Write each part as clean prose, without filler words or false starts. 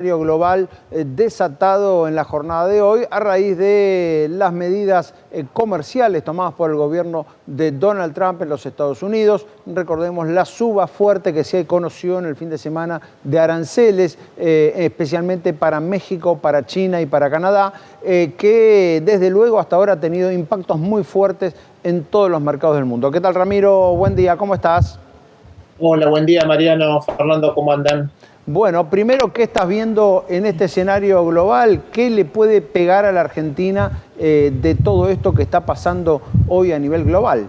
global desatado en la jornada de hoy a raíz de las medidas comerciales tomadas por el gobierno de Donald Trump en los Estados Unidos. Recordemos la suba fuerte que se conoció en el fin de semana de aranceles, especialmente para México, para China y para Canadá, que desde luego hasta ahora ha tenido impactos muy fuertes en todos los mercados del mundo. ¿Qué tal, Ramiro? Buen día, ¿cómo estás? Hola, buen día, Mariano, Fernando, ¿cómo andan? Bueno, primero, ¿qué estás viendo en este escenario global? ¿Qué le puede pegar a la Argentina de todo esto que está pasando hoy a nivel global?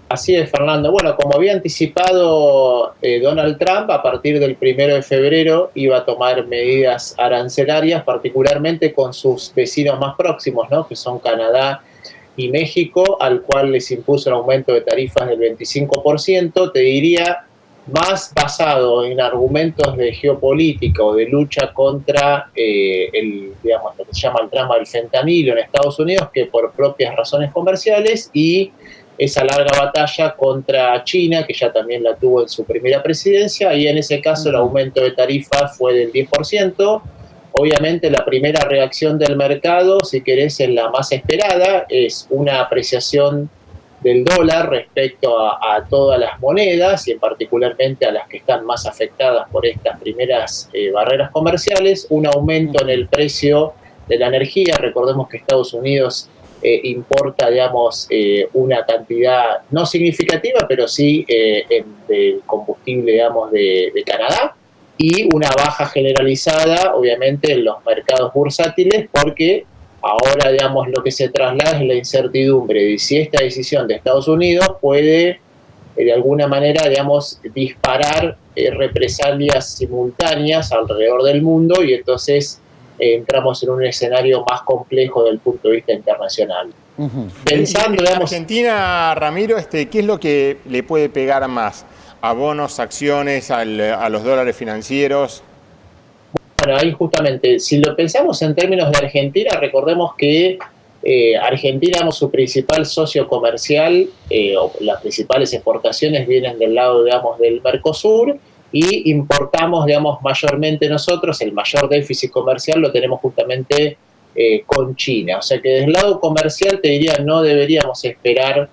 Así es, Fernando. Bueno, como había anticipado Donald Trump, a partir del 1 de febrero iba a tomar medidas arancelarias, particularmente con sus vecinos más próximos, ¿no? Que son Canadá y México, al cual les impuso un aumento de tarifas del 25%. Te diría, más basado en argumentos de geopolítica o de lucha contra digamos, lo que se llama el trama del fentanilo en Estados Unidos, que por propias razones comerciales, y esa larga batalla contra China, que ya también la tuvo en su primera presidencia, y en ese caso el aumento de tarifas fue del 10%. Obviamente la primera reacción del mercado, si querés, es la más esperada, es una apreciación del dólar respecto a todas las monedas y en particularmente a las que están más afectadas por estas primeras barreras comerciales, un aumento en el precio de la energía. Recordemos que Estados Unidos importa, digamos, una cantidad no significativa, pero sí del combustible, digamos, de Canadá, y una baja generalizada, obviamente, en los mercados bursátiles, porque ahora, digamos, lo que se traslada es la incertidumbre de si esta decisión de Estados Unidos puede, de alguna manera, digamos, disparar represalias simultáneas alrededor del mundo, y entonces entramos en un escenario más complejo desde el punto de vista internacional. Pensando, en Argentina, Ramiro, ¿qué es lo que le puede pegar más? ¿A bonos, acciones, a los dólares financieros? Bueno, ahí justamente, si lo pensamos en términos de Argentina, recordemos que Argentina, su principal socio comercial, o las principales exportaciones vienen del lado, digamos, del Mercosur, y importamos, digamos, mayormente nosotros, el mayor déficit comercial lo tenemos justamente con China. O sea que desde el lado comercial, te diría, no deberíamos esperar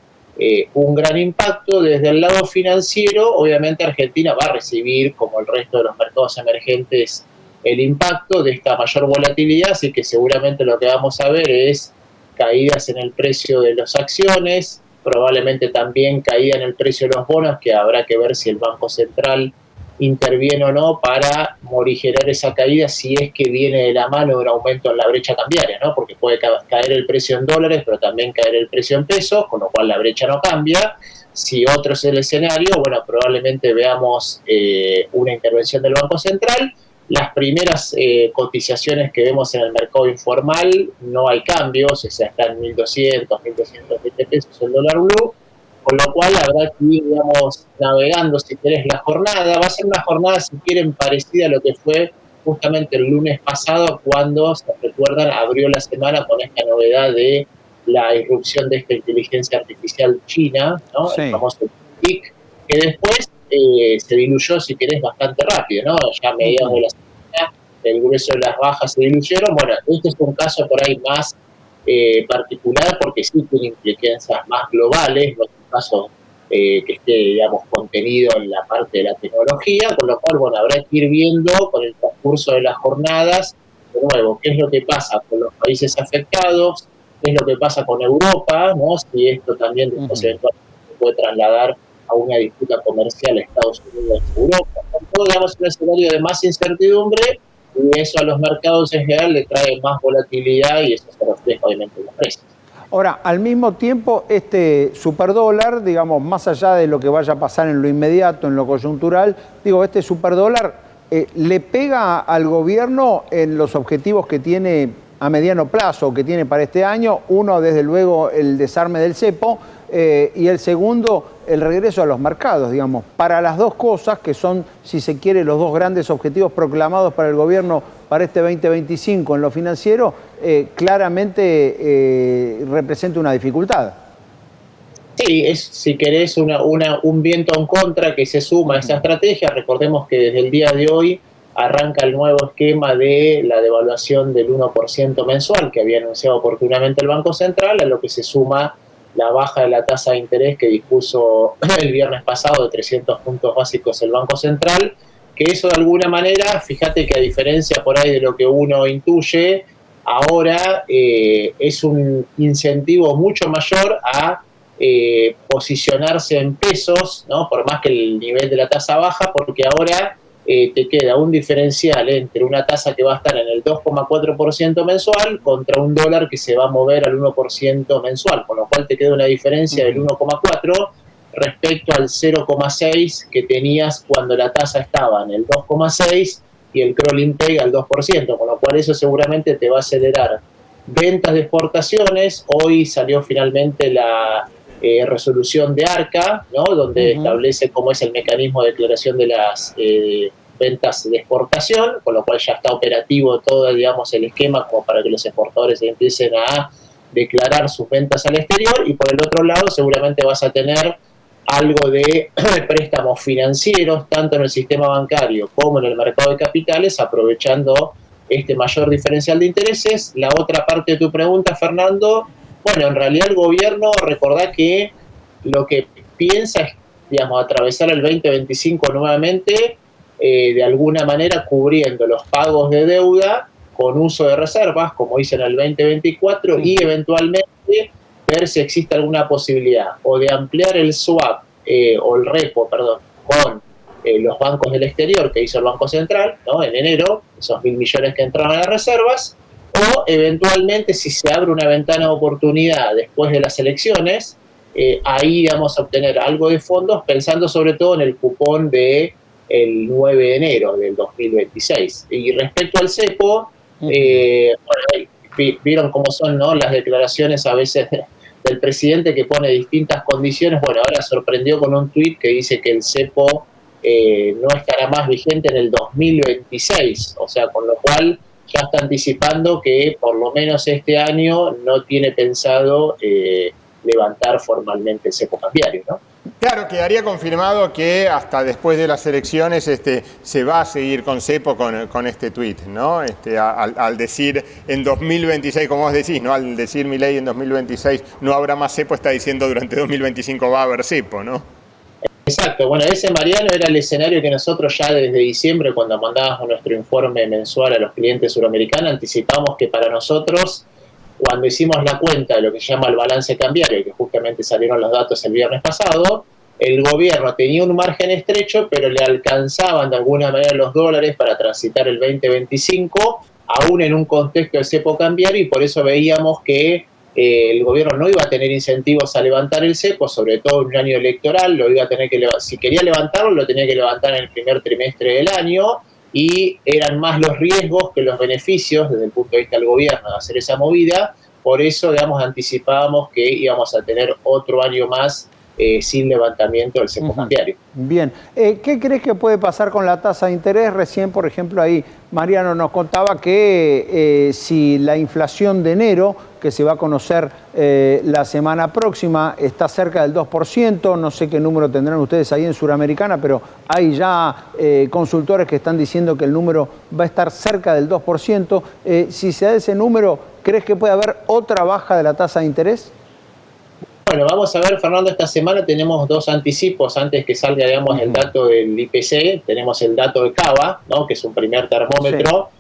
un gran impacto. Desde el lado financiero, obviamente Argentina va a recibir, como el resto de los mercados emergentes, el impacto de esta mayor volatilidad, así que seguramente lo que vamos a ver es caídas en el precio de las acciones, probablemente también caída en el precio de los bonos, que habrá que ver si el Banco Central interviene o no para morigerar esa caída, si es que viene de la mano de un aumento en la brecha cambiaria, ¿no? Porque puede caer el precio en dólares, pero también caer el precio en pesos, con lo cual la brecha no cambia. Si otro es el escenario, bueno, probablemente veamos una intervención del Banco Central. Las primeras cotizaciones que vemos en el mercado informal no hay cambios, o sea, está en 1.200, 1.220 pesos el dólar blue, con lo cual habrá que ir, digamos, navegando, si querés, la jornada. Va a ser una jornada, si quieren, parecida a lo que fue justamente el lunes pasado, cuando, se recuerdan, abrió la semana con esta novedad de la irrupción de esta inteligencia artificial china, ¿no? Sí. El famoso TIC, que después se diluyó, si querés, bastante rápido, ¿no? Ya a mediados de la semana, el grueso de las bajas se diluyeron. Bueno, este es un caso por ahí más particular, porque sí tiene implicancias más globales, no es un caso que esté, digamos, contenido en la parte de la tecnología, con lo cual, bueno, habrá que ir viendo con el transcurso de las jornadas, de nuevo, qué es lo que pasa con los países afectados, qué es lo que pasa con Europa, ¿no? Si esto también después eventualmente se puede trasladar a una disputa comercial Estados Unidos-Europa. Todo, digamos, un escenario de más incertidumbre, y eso a los mercados en general le trae más volatilidad, y eso se refleja obviamente en los precios. Ahora, al mismo tiempo, este superdólar, digamos, más allá de lo que vaya a pasar en lo inmediato, en lo coyuntural, digo, este superdólar le pega al gobierno en los objetivos que tiene a mediano plazo, que tiene para este año. Uno, desde luego, el desarme del cepo, y el segundo, el regreso a los mercados, digamos, para las dos cosas que son, si se quiere, los dos grandes objetivos proclamados para el gobierno para este 2025 en lo financiero, claramente representa una dificultad. Sí, es, si querés, un viento en contra que se suma a esa estrategia. Recordemos que desde el día de hoy arranca el nuevo esquema de la devaluación del 1% mensual que había anunciado oportunamente el Banco Central, a lo que se suma la baja de la tasa de interés que dispuso el viernes pasado de 300 puntos básicos el Banco Central, que eso de alguna manera, fíjate que a diferencia por ahí de lo que uno intuye, ahora es un incentivo mucho mayor a posicionarse en pesos, ¿no? Por más que el nivel de la tasa baja, porque ahora te queda un diferencial entre una tasa que va a estar en el 2,4% mensual contra un dólar que se va a mover al 1% mensual, con lo cual te queda una diferencia del 1,4 respecto al 0,6 que tenías cuando la tasa estaba en el 2,6 y el crawling peg al 2%, con lo cual eso seguramente te va a acelerar ventas de exportaciones. Hoy salió finalmente la resolución de ARCA, ¿no? Donde establece cómo es el mecanismo de declaración de las ventas de exportación, con lo cual ya está operativo todo, digamos, el esquema como para que los exportadores empiecen a declarar sus ventas al exterior. Y por el otro lado seguramente vas a tener algo de préstamos financieros, tanto en el sistema bancario como en el mercado de capitales, aprovechando este mayor diferencial de intereses. La otra parte de tu pregunta, Fernando, bueno, en realidad el gobierno, recordá que lo que piensa es, digamos, atravesar el 2025 nuevamente, de alguna manera cubriendo los pagos de deuda con uso de reservas, como hizo en el 2024, y eventualmente ver si existe alguna posibilidad o de ampliar el swap o el repo, perdón, con los bancos del exterior que hizo el Banco Central, ¿no? En enero, esos 1.000 millones que entraron a las reservas, o eventualmente si se abre una ventana de oportunidad después de las elecciones, ahí vamos a obtener algo de fondos, pensando sobre todo en el cupón de el 9 de enero del 2026. Y respecto al cepo, bueno, vieron cómo son, ¿no?, las declaraciones a veces del presidente, que pone distintas condiciones. Bueno, ahora sorprendió con un tuit que dice que el cepo no estará más vigente en el 2026, o sea, con lo cual ya está anticipando que por lo menos este año no tiene pensado levantar formalmente el cepo cambiario, ¿no? Claro, quedaría confirmado que hasta después de las elecciones se va a seguir con cepo con este tuit, ¿no? Al decir en 2026, como vos decís, ¿no? Al decir Milei en 2026 no habrá más cepo, está diciendo durante 2025 va a haber cepo, ¿no? Exacto, bueno, ese, Mariano, era el escenario que nosotros ya desde diciembre, cuando mandábamos nuestro informe mensual a los clientes suramericanos, anticipamos que para nosotros, cuando hicimos la cuenta de lo que se llama el balance cambiario, que justamente salieron los datos el viernes pasado, el gobierno tenía un margen estrecho, pero le alcanzaban de alguna manera los dólares para transitar el 2025, aún en un contexto de cepo cambiario, y por eso veíamos que el gobierno no iba a tener incentivos a levantar el cepo, sobre todo en un año electoral. Lo iba a tener que si quería levantarlo, lo tenía que levantar en el primer trimestre del año, y eran más los riesgos que los beneficios desde el punto de vista del gobierno de hacer esa movida. Por eso, digamos, anticipábamos que íbamos a tener otro año más sin levantamiento del cepo cambiario. Bien. ¿Qué crees que puede pasar con la tasa de interés? Recién, por ejemplo, ahí Mariano nos contaba que si la inflación de enero, que se va a conocer la semana próxima, está cerca del 2%, no sé qué número tendrán ustedes ahí en Suramericana, pero hay ya consultores que están diciendo que el número va a estar cerca del 2%. Si se da ese número, ¿crees que puede haber otra baja de la tasa de interés? Bueno, vamos a ver, Fernando, esta semana tenemos dos anticipos antes que salga, digamos, el dato del IPC. Tenemos el dato de Cava, ¿no?, que es un primer termómetro. Sí.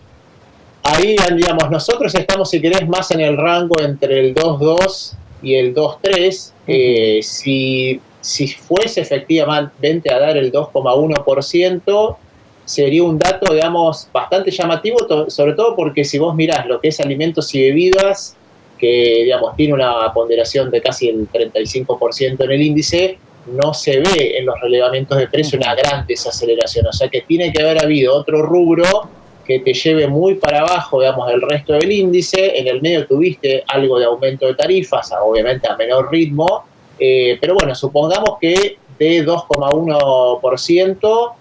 Ahí, digamos, nosotros estamos, si querés, más en el rango entre el 2,2 y el 2,3. Si fuese efectivamente a dar el 2,1%, sería un dato, digamos, bastante llamativo, sobre todo porque si vos mirás lo que es alimentos y bebidas, que, digamos, tiene una ponderación de casi el 35% en el índice, no se ve en los relevamientos de precio una gran desaceleración. O sea que tiene que haber habido otro rubro que te lleve muy para abajo, digamos, del resto del índice. En el medio tuviste algo de aumento de tarifas, obviamente a menor ritmo, pero bueno, supongamos que de 2,1%,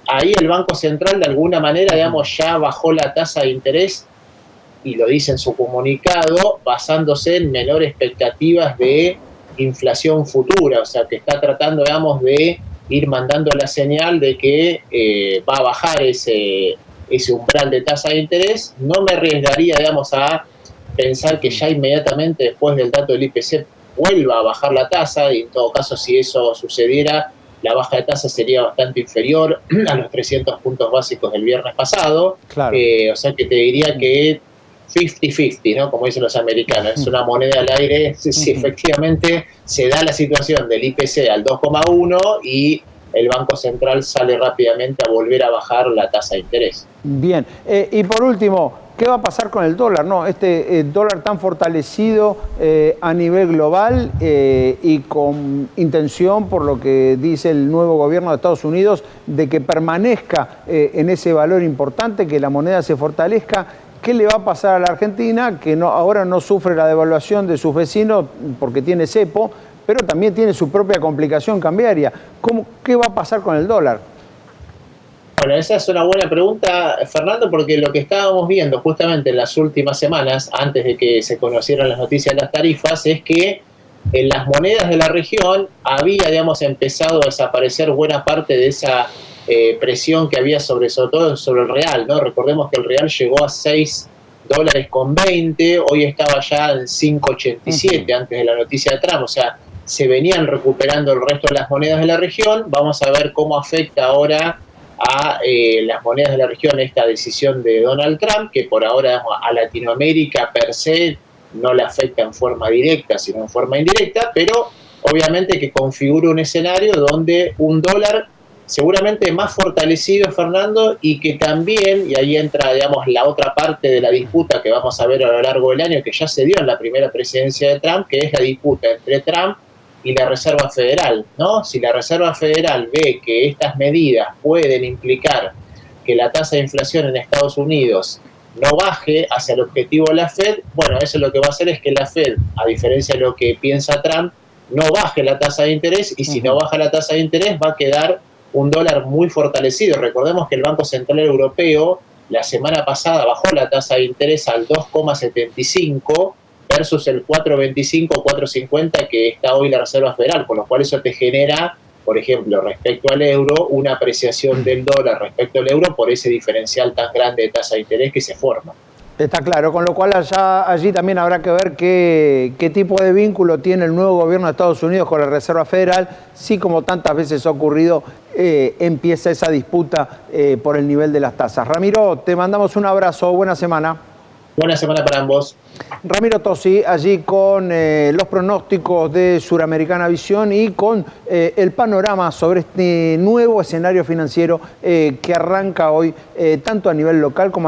ahí el Banco Central de alguna manera, digamos, ya bajó la tasa de interés, y lo dice en su comunicado, basándose en menores expectativas de inflación futura. O sea, que está tratando, digamos, de ir mandando la señal de que va a bajar ese ese umbral de tasa de interés, no me arriesgaría, digamos, a pensar que ya inmediatamente después del dato del IPC vuelva a bajar la tasa, y en todo caso, si eso sucediera, la baja de tasa sería bastante inferior a los 300 puntos básicos del viernes pasado. Claro. O sea que te diría que 50-50, ¿no? Como dicen los americanos, es una moneda al aire si efectivamente se da la situación del IPC al 2,1 y el Banco Central sale rápidamente a volver a bajar la tasa de interés. Bien, y por último, ¿qué va a pasar con el dólar? ¿No? Este dólar tan fortalecido a nivel global y con intención, por lo que dice el nuevo gobierno de Estados Unidos, de que permanezca en ese valor importante, que la moneda se fortalezca. ¿Qué le va a pasar a la Argentina, que ahora no sufre la devaluación de sus vecinos porque tiene cepo, pero también tiene su propia complicación cambiaria? ¿Qué va a pasar con el dólar? Bueno, esa es una buena pregunta, Fernando, porque lo que estábamos viendo justamente en las últimas semanas, antes de que se conocieran las noticias de las tarifas, es que en las monedas de la región había, digamos, empezado a desaparecer buena parte de esa presión que había sobre todo sobre el real, ¿no? Recordemos que el real llegó a 6 dólares con 20, hoy estaba ya en 5,87 antes de la noticia de Trump, o sea, se venían recuperando el resto de las monedas de la región. Vamos a ver cómo afecta ahora a las monedas de la región esta decisión de Donald Trump, que por ahora a Latinoamérica per se no le afecta en forma directa, sino en forma indirecta, pero obviamente que configura un escenario donde un dólar seguramente más fortalecido, Fernando, y que también, y ahí entra, digamos, la otra parte de la disputa que vamos a ver a lo largo del año, que ya se dio en la primera presidencia de Trump, que es la disputa entre Trump y la Reserva Federal, ¿no? Si la Reserva Federal ve que estas medidas pueden implicar que la tasa de inflación en Estados Unidos no baje hacia el objetivo de la Fed, bueno, eso lo que va a hacer es que la Fed, a diferencia de lo que piensa Trump, no baje la tasa de interés, y si no baja la tasa de interés va a quedar un dólar muy fortalecido. Recordemos que el Banco Central Europeo la semana pasada bajó la tasa de interés al 2,75 versus el 4,25 o 4,50 que está hoy la Reserva Federal, con lo cual eso te genera, por ejemplo, respecto al euro, una apreciación del dólar respecto al euro por ese diferencial tan grande de tasa de interés que se forma. Está claro, con lo cual allí también habrá que ver qué tipo de vínculo tiene el nuevo gobierno de Estados Unidos con la Reserva Federal, si como tantas veces ha ocurrido, empieza esa disputa por el nivel de las tasas. Ramiro, te mandamos un abrazo, buena semana. Buena semana para ambos. Ramiro Tosi, allí con los pronósticos de Suramericana Visión y con el panorama sobre este nuevo escenario financiero que arranca hoy, tanto a nivel local como a